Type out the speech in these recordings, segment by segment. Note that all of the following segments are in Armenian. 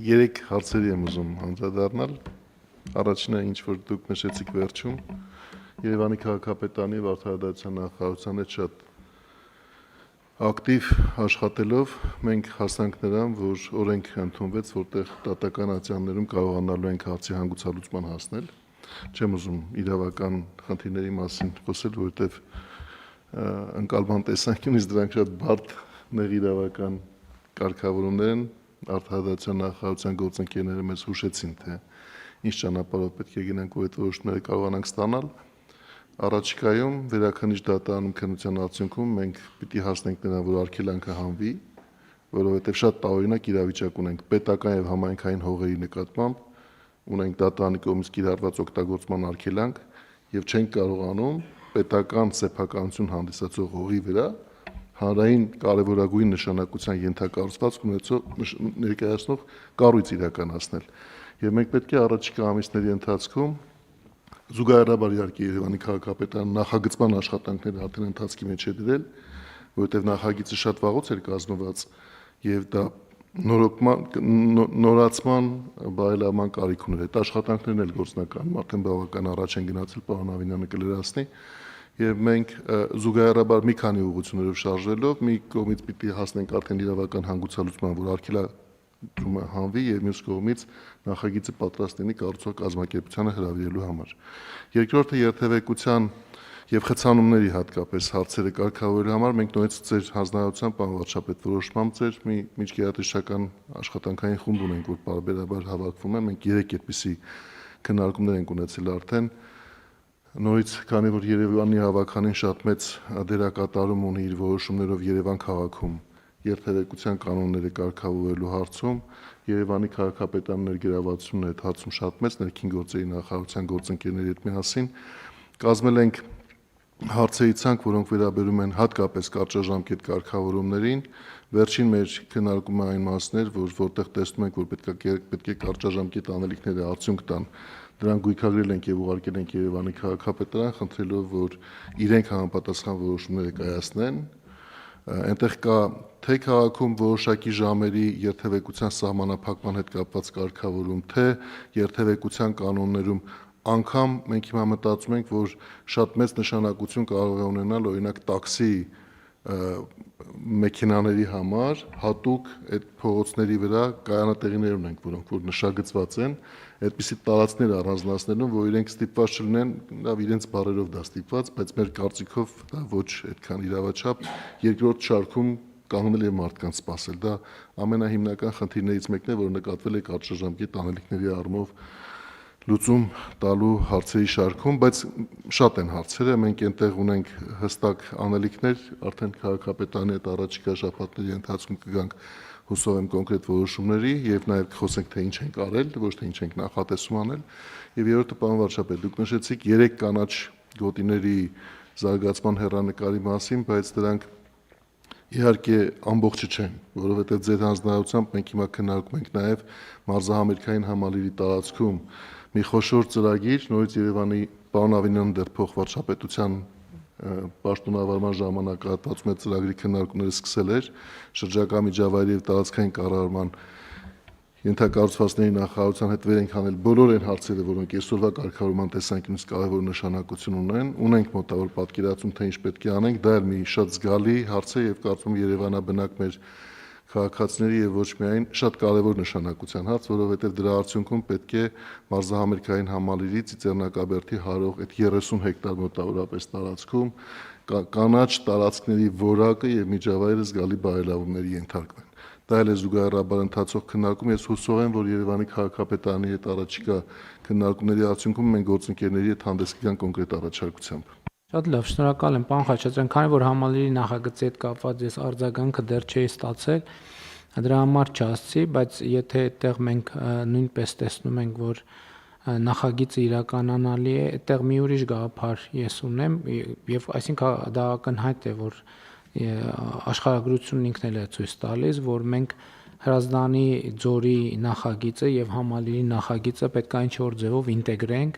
Երեք հարցերի եմ ուզում անդրադառնալ։ Առաջինը, ինչ որ դուք նշեցիք վերջում, Երևանի քաղաքապետարանի եւ Արդարադատության նախարարության հետ շատ ակտիվ աշխատելով մենք հասանք նրան, որ օրենք ընդունվեց, որտեղ դատական ատյաններում կարողանալու ենք հարցի հանգուցալուծման հասնել։ Չեմ ուզում իրավական խնդիրների մասին խոսել, որովհետեւ ընկալման տեսանկյունից դրանք շատ բարդ նեղիրավական կարգավորումներ են։ Արդարադատության նախարարության գործընկերները մեզ հուշեցին, թե ինչ ճանապարհով պետք է գնանք, որ այդ որոշումները կարողանանք ստանալ։ Առաջիկայում վերաքննիչ դատարանում քննության արդյունքում մենք պիտի հասնենք նրան, որ արգելանքը հանվի, որովհետև շատ տարօրինակ իրավիճակ ունենք պետական եւ համայնքային հողերի նկատմամբ, ունենք դատարանի կողմից կիրառված օգտագործման արգելանք եւ չենք կարողանում պետական սեփականություն հանդիսացող հողի վրա հանրային կարևորագույն նշանակության ենթակառուցվածք ներկայացնող կառույց իրականացնել։ Եվ մենք պետք է առաջիկա ամիսների ընթացքում զուգահեռաբար իհարկե Երևանի քաղաքապետարան նախագծման աշխատանքները արդեն ընթացքի մեջ է դրել, որովհետև նախագիծը շատ վաղուց էր կազմված եւ դա նորացման բարելավման կարիք ուներ։ Այդ աշխատանքներն էլ գործնական արդեն բավական առաջ են գնացել, պարոն Ավինյանը կլրացնի։ Եվ մենք զուգահեռաբար մի քանի ուղղություններով շարժվելով մի կողմից պիտի հասնենք արդեն իրավական հանգուցալուծման, որ արգելակումը հանվի, եւ մյուս կողմից նախագիծը պատրաստ լինի կառուցող կազմակերպությանը հրավիրելու համար։ Երկրորդը երթևեկության եւ խցանումների հատկապես հարցերը կարգավորելու համար մենք նույնիսկ ձեր հանձնարարությամբ, պարոն վարչապետ, որոշմամբ ձեր մի միջգերատեսչական աշխատանքային խումբ ունենք, որ պարբերաբար հավաքվում է, մենք 3 այդպիսի քննարկումներ ենք ունեցել արդեն։ Նորից, քանի որ Երևանի հավաքանին շատ մեծ դերակատարում ունի իր որոշումներով Երևան քաղաքում երթևեկության կանոնները կարգավորելու հարցում, Երևանի քաղաքապետարանի ներգրավվածությունն այդ հարցում շատ մեծ, ներքին գործերի նախարարության գործընկերների հետ միասին կազմել ենք հարցերի ցանկ, որոնք վերաբերում են հատկապես կարճաժամկետ կարգավորումներին։ Վերջին մեր քննարկումը այն մասն էր, որտեղ տեսնում ենք, որ պետք է կարճաժամկետ անելիքները արդյունք տան։ Դրան գույքագրել ենք եւ ուղարկել ենք Երևանի քաղաքապետարան, խնդրելով, որ իրենք համապատասխան որոշումները կայացնեն։ Այնտեղ կա թե քաղաքում որոշակի ժամերի երթևեկության սահմանափակման հետ կապված կարգավորում, թե երթևեկության կանոններում անգամ մենք հիմա մտածում ենք, որ շատ մեծ նշանակություն կարող է ունենալ օրինակ տաքսի մեքենաների համար հատուկ այդ փողոցների վրա կայանատեղիներ ունենք, որոնք որ նշագծված են, այդպիսի տարածքներ առանձնացնելու, որ իրենք ստիպված չլինեն, լավ իրենց բարերով դա ստիպված, բայց մեր կարծիքով դա ոչ այդքան իրավաչափ երկրորդ շարքում կանգնել եւ մարդկանց սպասել։ Դա ամենահիմնական խնդիրներից մեկն է, որ նկատվել է կարճաժամկետ անելիքների առումով լուծում տալու հարցերի շարքում, բայց շատ են հարցերը, մենք այնտեղ ունենք հստակ անելիքներ, արդեն քաղաքապետարանի հետ առաջիկա շաբաթների ընթացքում կգանք հուսով եմ կոնկրետ որոշումների եւ նաեւ կխոսենք թե ինչ ենք արել, ոչ թե ինչ ենք նախատեսում անել։ Եվ երրորդը, պարոն վարչապետ, դուք նշեցիք 3 կանաչ գոտիների զարգացման հեռանկարի մասին, բայց դրանք իհարկե ամբողջը չեն, որովհետեւ ձեր հանձնարարությամբ մենք հիմա քննարկում ենք նաեւ մարզահամերգային համալիրի տարածքում մի խոշոր ծրագիր, նորից Երևանի պարոն Ավինյանը դեռ փոխվարչապետության պաշտոնավարման ժամանակահատվածում այդ ծրագրի քննարկումները սկսել էր, շրջակա միջավայրի եւ տարածքային կառավարման ենթակառուցվածքների նախարարության հետ վեր ենք հանել բոլոր այն հարցերը, որոնք այսօրվա կարգավորման տեսանկյունից կարևոր նշանակություն ունեն, ունենք մոտավոր պատկերացում, թե ինչ պետք է անենք, դա էլ մի շատ զգալի հարց է եւ կարծում եմ Երևանաբնակ մեր քաղաքացիների եւ ոչ միայն շատ կարևոր նշանակության հարց, որովհետեւ դրա արդյունքում պետք է մարզահամերգային համալիրի Ծիծեռնակաբերդի հարող այդ 30 հեկտար մոտավորապես տարածքում կանաչ տարածքների որակը եւ միջավայրը զգալի բարելավումների ենթարկվեն։ Դա էլ է զուգահեռաբար ընթացող քննարկում, ես հուսով եմ, որ Երևանի քաղաքապետարանի հետ առաջիկա քննարկումների արդյունքում մենք գործընկերների հետ հանդես կգանք կոնկրետ առաջարկությամբ։ Շատ լավ, շնորհակալ եմ, պարոն Խաչատրյան, քանի որ համալիրի նախագծի հետ կապված ես արձագանքը դեռ չէի ստացել, դրա համար չասցի, բայց եթե այդտեղ մենք նույնպես տեսնում ենք, որ նախագիծը իրականանալի է, այդտեղ մի ուրիշ գաղափար ես ունեմ եւ այսինքն դա ակնհայտ է, որ աշխարհագրությունն ինքն էլ է ցույց տալիս, որ մենք Հրազդանի ձորի նախագիծը եւ համալիրի նախագիծը պետք է ինչ-որ ձևով ինտեգրենք,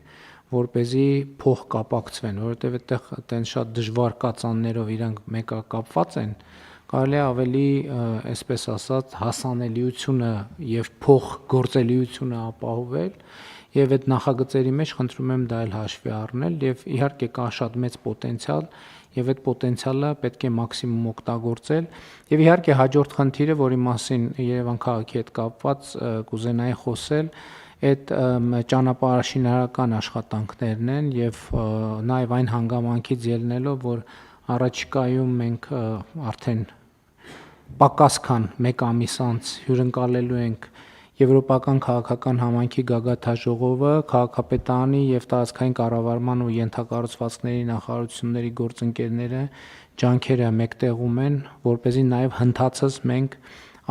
որպեսզի փող կապակցվեն, որովհետեւ այդտեղ այդեն շատ դժվար կածաններով իրանք մեկը կապված են կարելի է ավելի, այսպես ասած, հասանելիությունը եւ փոխգործելիությունը ապահովել եւ այդ նախագծերի մեջ խնդրում եմ դա էլ հաշվի առնել եւ իհարկե կա շատ մեծ պոտենցիալ եւ այդ պոտենցիալը պետք է մաքսիմում օգտագործել եւ իհարկե հաջորդ խնդիրը, որի մասին Երևան քաղաքի հետ կապված կուզենայի խոսել, այդ ճանապարհաշինարական աշխատանքներն են եւ նաեւ այն հանգամանքից ելնելով, որ առաջիկայում մենք արդեն պակաս քան 1 ամիս անց հյուրընկալելու ենք Եվրոպական քաղաքական համայնքի գագաթաժողովը, քաղաքապետարանի եւ տարածքային կառավարման ու ենթակառուցվածքների նախարարությունների գործընկերները ջանքերը մեկտեղում են, որպեսզի նաեւ հնդածս մենք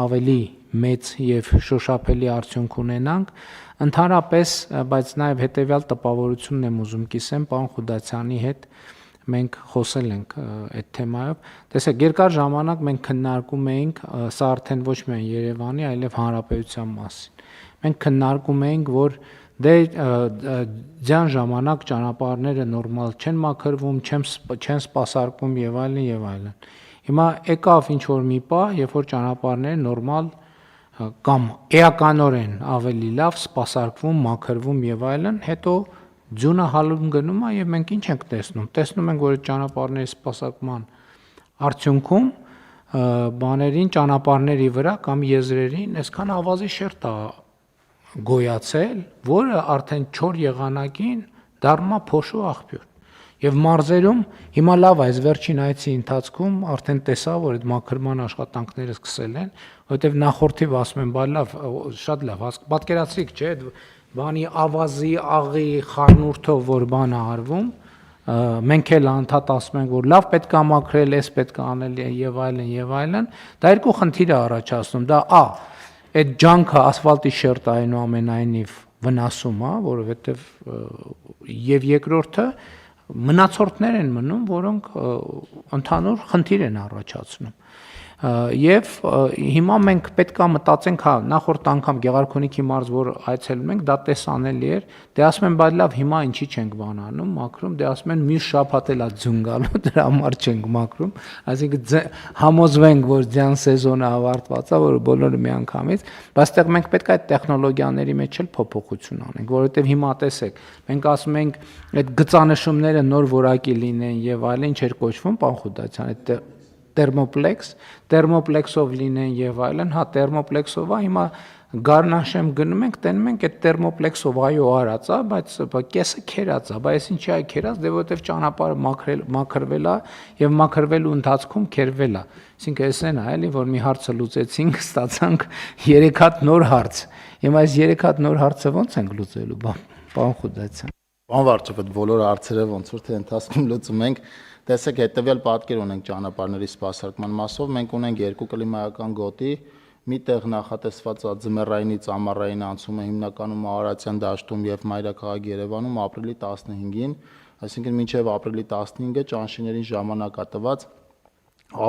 ավելի մեծ եւ շոշափելի արդյունք ունենանք։ Ընդհանրապես, բայց նաեւ հետեւյալ տպավորությունն եմ ուզում կիսեմ պարոն Խուդացյանի հետ մենք խոսել ենք այդ թեմայով։ Տեսեք, երկար ժամանակ մենք քննարկում էինք, սա արդեն ոչ միայն Երևանի, այլև հանրապետության մասին։ Մենք քննարկում էինք, որ դե ձյան ժամանակ ճանապարհները նորմալ չեն մաքրվում, չեն սպասարկում եւ այլն եւ այլն։ Հիմա եկավ ինչ որ մի պահ, երբ որ ճանապարհները նորմալ կամ էականորեն ավելի լավ սպասարկվում, մաքրվում եւ այլն, հետո ձյունը հալում գնում է եւ մենք ինչ ենք տեսնում։ Տեսնում ենք, որ այդ ճանապարհների սպասարկման արդյունքում ճանապարհների վրա կամ եզրերին այսքան ավազի շերտ է գոյացել, որը արդեն չոր եղանակին դառնում է փոշու աղբյուր։ Եվ մարզերում հիմա լավ այս վերջին այցի ընթացքում արդեն տեսա, որ այդ մաքրման աշխատանքները սկսել են, որովհետեւ նախորդիվ ասում են, բա լավ, շատ լավ, պատկերացրիք, չէ՞, բանի ավազի, աղի, խառնուրդով որ բան է արվում, մենք էլ անդադ ասում ենք, որ լավ պետք է մաքրել, էս պետք է անել եւ այլն, դա երկու խնդիր է առաջացնում, դա այդ ջանքը ասֆալտի շերտը այնուամենայնիվ վնասում է, որովհետեւ եւ երկրորդը մնացորդներ են մնում, որոնք ընդհանուր խնդիր են առաջացնում։ Եվ հիմա մենք պետքա մտածենք, նախորդ անգամ Գեղարքունիքի մարզ, որ այցելում ենք, դա տեսանելի էր, դե ասում են, բայց լավ, հիմա ինչի չենք բան անում, մաքրում, դե ասում են, մյուս շաբաթ էլ է ձյուն գալու, դրա համար չենք մաքրում, այսինքն համոզվենք, որ ձյան սեզոնը ավարտված է, որ բոլորը միանգամից, բայց այդտեղ մենք պետք է այդ տեխնոլոգիաների մեջ էլ փոփոխություն անենք, որովհետև հիմա տեսեք, մենք ասում ենք, այդ գծանշումները նոր որակի լինեն եւ այլն, ինչ էր կոչվում, պարոն Խուդացյան, այդ տերմոպլեքսով լինեն եւ այլն, տերմոպլեքսով է, հիմա Գառնաշեմ գնում ենք, տենում ենք այդ տերմոպլեքսով այո արած է, բայց կեսը քերած է, բայց ինչի է քերած, դե որովհետեւ ճանապարհը մաքրվել է եւ մաքրվելու ընթացքում քերվել է։ Այսինքն էսեն է, էլի, որ մի հարցը լուծեցինք, ստացանք 3 հատ նոր հարց։ Հիմա այս 3 հատ նոր հարցը ո՞նց ենք լուծելու, պարոն Խուդացյան։ Պարոն Վարչապետ, այդ բոլոր հարցերը ոնց որ թե ընթացքում լուծում ենք։ Տեսեք, հետեւյալ պատկեր ունենք ճանապարհների սպասարկման մասով, մենք ունենք 2 կլիմայական գոտի, միտեղ նախատեսված է ձմեռայինից ամառային անցումը հիմնականում Արարատյան դաշտում եւ Մայրաքաղաք Երևանում ապրիլի 15-ին, այսինքն մինչեւ ապրիլի 15-ը ճանշիներին ժամանակ է տված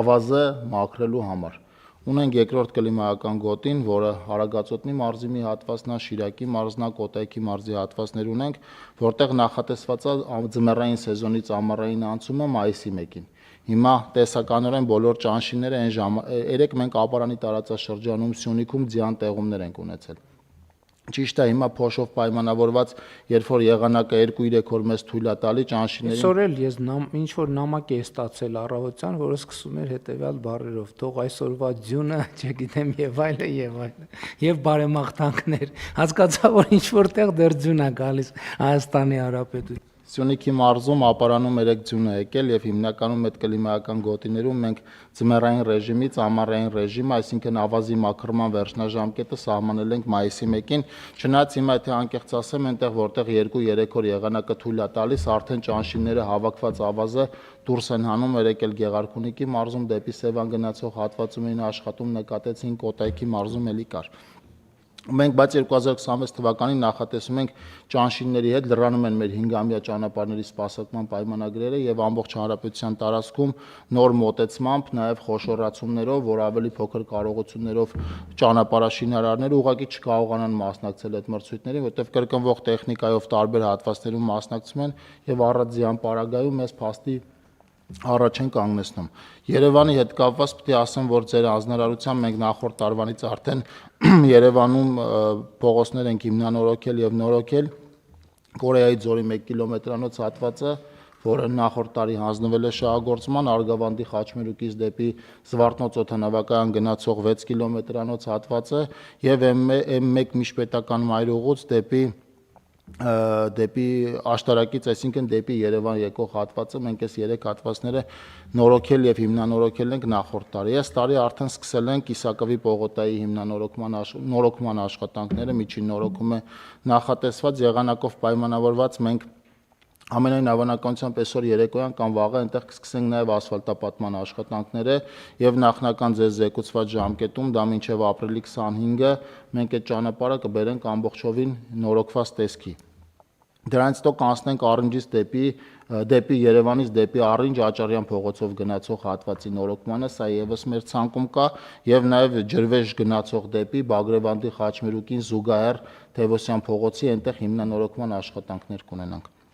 ավազը մաքրելու համար։ Ունենք երկրորդ կլիմայական գոտին, որը Հարագածոտնի մարզի մի հատվածն է, Շիրակի մարզն է, Կոտայքի մարզի հատվածներ ունենք, որտեղ նախատեսված է ձմեռային սեզոնից ամառային անցումը մայիսի 1-ին։ Հիմա տեսականորեն բոլոր ճանշինները երեք մենք ապարանի տարածաշրջանում Սյունիքում ձյան տեղումներ ենք ունեցել։ Ճիշտ է, հիմա փոշով պայմանավորված, երբ որ եղանակը 2-3 օր մեզ թույլ է տալի ճանշիներին։ Այսօր էլ ես ինչ որ նամակ է ստացել առավոտյան, որը սկսում էր հետեւյալ բառերով. թող այսօրվա ձյունը, չգիտեմ, եւ այլն, եւ բարեմաղթանքներ։ Հասկացա, որ ինչ որտեղ դեռ ձյուն է գալիս Հայաստանի Հանրապետություն։ Սյունիքի մարզում ապարանում 3 ձյուն է եկել եւ հիմնականում այդ կլիմայական գոտիներում մենք ձմեռային ռեժիմից ամառային ռեժիմ, այսինքն ավազի մաքրման վերջնաժամկետը սահմանել ենք մայիսի 1-ին, չնայած հիմա եթե անկեղծ ասեմ, այնտեղ որտեղ 2-3 օր եղանակը թույլ է տալիս, արդեն ճանշինները հավաքված ավազը դուրս են հանում, եկել Գեղարքունիքի մարզում դեպի Սևան գնացող հատվածում էին աշխատում, նկատեցին Կոտայքի մարզում էլի կար։ Մենք բայց 2026 թվականին նախատեսում ենք ճանշինների հետ լրանում են մեր 5-ամյա ճանապարհների սպասարկման պայմանագրերը եւ ամբողջ հանրապետության տարածքում նոր մոտեցմամբ, նաեւ խոշորացումներով, որ ավելի փոքր կարողություններով ճանապարհաշինարարները ուղղակի չկարողանան մասնակցել այդ մրցույթներին, որտեղ կրկնվող տեխնիկայով տարբեր հատվածներում մասնակցում են եւ առանց ձյան պարագայում մեզ փաստի առաջ են կանգնեցնում։ Երևանի հետ կապված պետք է ասեմ, որ ձեր հանձնարարությամբ մենք նախորդ տարվանից արդեն Երևանում փողոցներ ենք հիմնանորոգել եւ նորոգել Կորեայի ձորի 1 կիլոմետրանոց հատվածը, որը նախորդ տարի հանձնվել է շահագործման, Արգավանդի Խաչմերուկից դեպի Զվարթնոց օդանավակայան գնացող 6 կիլոմետրանոց հատվածը եւ M1 միջպետական մայրուղուց դեպի աշտարակից, այսինքն դեպի Երևան եկող հատվածը մենք այս 3 հատվածները նորոգել եւ հիմնանորոգել ենք նախորդ տարի։ Այս տարի արդեն սկսել ենք Իսակովի պողոտայի նորոգման աշխատանքները, միջին նորոգումը նախատեսված եղանակով պայմանավորված մենք ամենայն հավանականությամբ այսօր երեկոյան կամ վաղը այնտեղ կսկսենք նաև ասֆալտապատման աշխատանքները եւ նախնական ձեզ զեկուցված ժամկետում դա մինչեւ ապրիլի 25-ը մենք այդ ճանապարհը կբերենք ամբողջովին նորոգված տեսքի։ Դրանից հետո կանցնենք Առնջից դեպի Երևանից դեպի Առինջ Աճարյան փողոցով գնացող հատվածի նորոգմանը, սա եւս մեր ցանկում կա եւ նաեւ ջրվեժ գնացող դեպի Բագրևանդի Խաչմերուկին զուգահեռ Թևոսյան փողոցի այնտեղ հիմնանորոգման աշխատանքներ կունենանք։